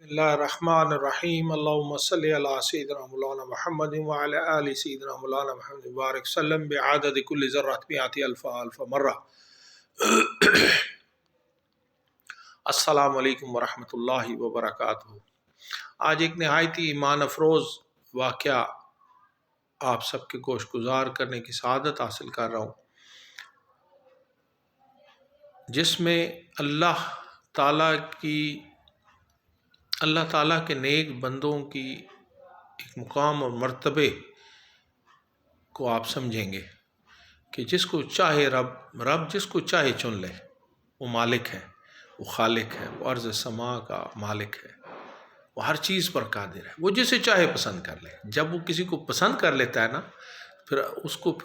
اللہ الرحمن الرحیم اللہم صلی علی سیدنا مولانا محمد وعلی آل سیدنا مولانا محمد بارک سلم بعدد کل ذرۃ مئات الف مرہ۔ السلام علیکم ورحمۃ اللہ وبرکاتہ۔ آج ایک نہایتی ایمان افروز واقعہ آپ سب کے گوش گزار کرنے کی سعادت حاصل کر رہا ہوں، جس میں اللہ تعالیٰ کے نیک بندوں کی ایک مقام اور مرتبے کو آپ سمجھیں گے کہ جس کو چاہے رب جس کو چاہے چن لے، وہ مالک ہے، وہ خالق ہے، وہ ارض سما کا مالک ہے، وہ ہر چیز پر قادر ہے، وہ جسے چاہے پسند کر لے۔ جب وہ کسی کو پسند کر لیتا ہے نا، پھر اس کو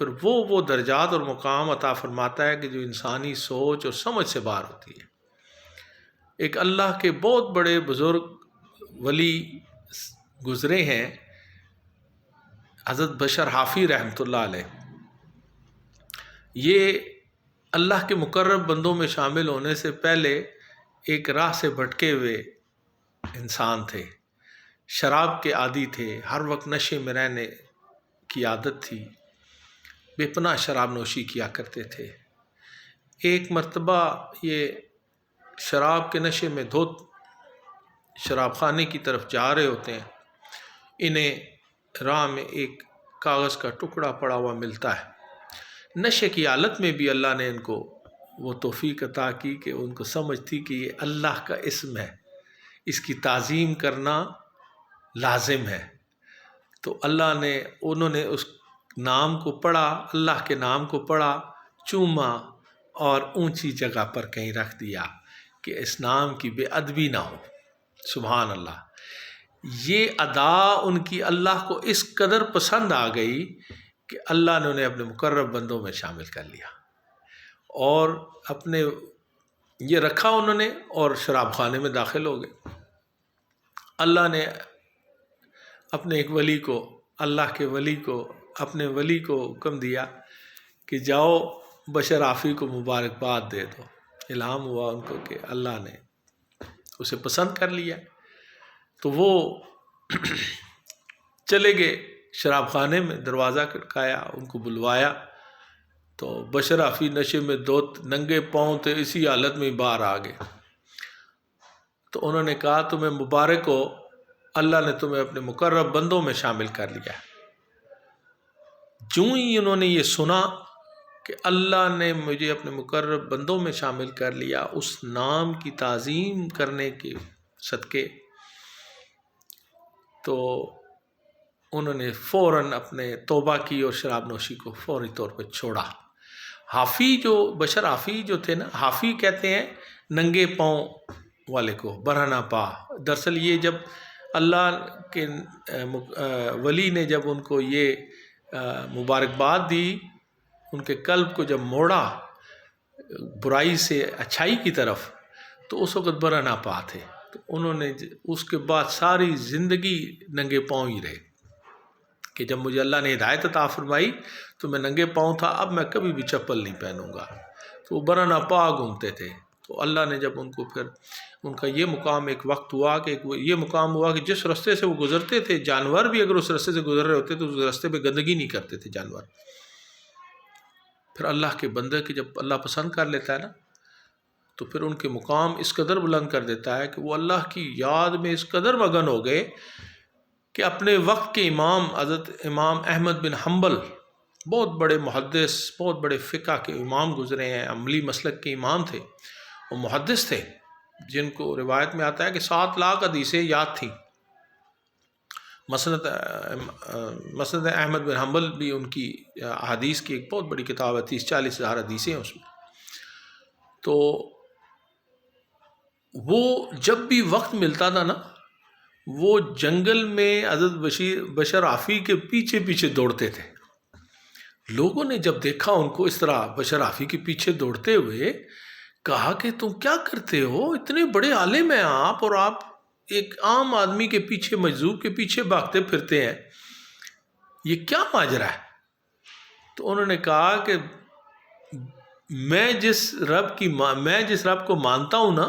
وہ درجات اور مقام عطا فرماتا ہے کہ جو انسانی سوچ اور سمجھ سے باہر ہوتی ہے۔ ایک اللہ کے بہت بڑے بزرگ ولی گزرے ہیں، حضرت بشر حافی رحمۃ اللہ علیہ۔ یہ اللہ کے مقرب بندوں میں شامل ہونے سے پہلے ایک راہ سے بھٹکے ہوئے انسان تھے، شراب کے عادی تھے، ہر وقت نشے میں رہنے کی عادت تھی، بے پناہ شراب نوشی کیا کرتے تھے۔ ایک مرتبہ یہ شراب کے نشے میں دھوت شراب خانے کی طرف جا رہے ہوتے ہیں، انہیں راہ میں ایک کاغذ کا ٹکڑا پڑا ہوا ملتا ہے۔ نشے کی حالت میں بھی اللہ نے ان کو وہ توفیق عطا کی کہ ان کو سمجھ تھی کہ یہ اللہ کا اسم ہے، اس کی تعظیم کرنا لازم ہے۔ تو انہوں نے اس نام کو پڑھا، اللہ کے نام کو پڑھا، چوما اور اونچی جگہ پر کہیں رکھ دیا کہ اس نام کی بے ادبی نہ ہو۔ سبحان اللہ۔ یہ ادا ان کی اللہ کو اس قدر پسند آ گئی کہ اللہ نے انہیں اپنے مقرب بندوں میں شامل کر لیا، اور اپنے یہ رکھا انہوں نے، اور شراب خانے میں داخل ہو گئے۔ اللہ نے اپنے ایک ولی کو، اللہ کے ولی کو، اپنے ولی کو حکم دیا کہ جاؤ بشر حافی کو مبارکباد دے دو۔ الہام ہوا ان کو کہ اللہ نے اسے پسند کر لیا۔ تو وہ چلے گئے شراب خانے میں، دروازہ کھٹکایا، ان کو بلوایا، تو بشر حافی نشے میں دھوت ننگے پاؤں تھے، اسی حالت میں باہر آ گئے۔ تو انہوں نے کہا تمہیں مبارک ہو، اللہ نے تمہیں اپنے مقرب بندوں میں شامل کر لیا۔ جو ہی انہوں نے یہ سنا کہ اللہ نے مجھے اپنے مقرب بندوں میں شامل کر لیا، اس نام کی تعظیم کرنے کے صدقے، تو انہوں نے فوراً اپنے توبہ کی اور شراب نوشی کو فوری طور پہ چھوڑا۔ بشر حافی جو تھے نا، حافی کہتے ہیں ننگے پاؤں والے کو، برہنہ پا۔ دراصل یہ جب اللہ کے ولی نے جب ان کو یہ مبارکباد دی، ان کے قلب کو جب موڑا برائی سے اچھائی کی طرف، تو اس وقت برہنہ پا تھے۔ تو انہوں نے اس کے بعد ساری زندگی ننگے پاؤں ہی رہے کہ جب مجھے اللہ نے ہدایت عطا فرمائی تو میں ننگے پاؤں تھا، اب میں کبھی بھی چپل نہیں پہنوں گا۔ تو وہ برہنہ پا گھومتے تھے۔ تو اللہ نے جب ان کو پھر ان کا یہ مقام ایک وقت ہوا کہ یہ مقام ہوا کہ جس راستے سے وہ گزرتے تھے، جانور بھی اگر اس راستے سے گزر رہے ہوتے تو اس راستے پہ گندگی نہیں کرتے تھے جانور۔ پھر اللہ کے بندے کی جب اللہ پسند کر لیتا ہے نا، تو پھر ان کے مقام اس قدر بلند کر دیتا ہے کہ وہ اللہ کی یاد میں اس قدر مگن ہو گئے کہ اپنے وقت کے امام حضرت امام احمد بن حنبل، بہت بڑے محدث، بہت بڑے فقہ کے امام گزرے ہیں، عملی مسلک کے امام تھے، وہ محدث تھے، جن کو روایت میں آتا ہے کہ 7 لاکھ حدیثیں یاد تھیں۔ مسند احمد بن حنبل بھی ان کی حدیث کی ایک بہت بڑی کتاب ہے، 30-40 ہزار حدیثیں ہیں اس میں۔ تو وہ جب بھی وقت ملتا تھا نا، وہ جنگل میں حضرت بشر حافی کے پیچھے پیچھے دوڑتے تھے۔ لوگوں نے جب دیکھا ان کو اس طرح بشر حافی کے پیچھے دوڑتے ہوئے، کہا کہ تم کیا کرتے ہو، اتنے بڑے عالم ہیں آپ، اور آپ ایک عام آدمی کے پیچھے، مجذوب کے پیچھے بھاگتے پھرتے ہیں، یہ کیا ماجرا ہے؟ تو انہوں نے کہا کہ میں جس رب کو مانتا ہوں نا،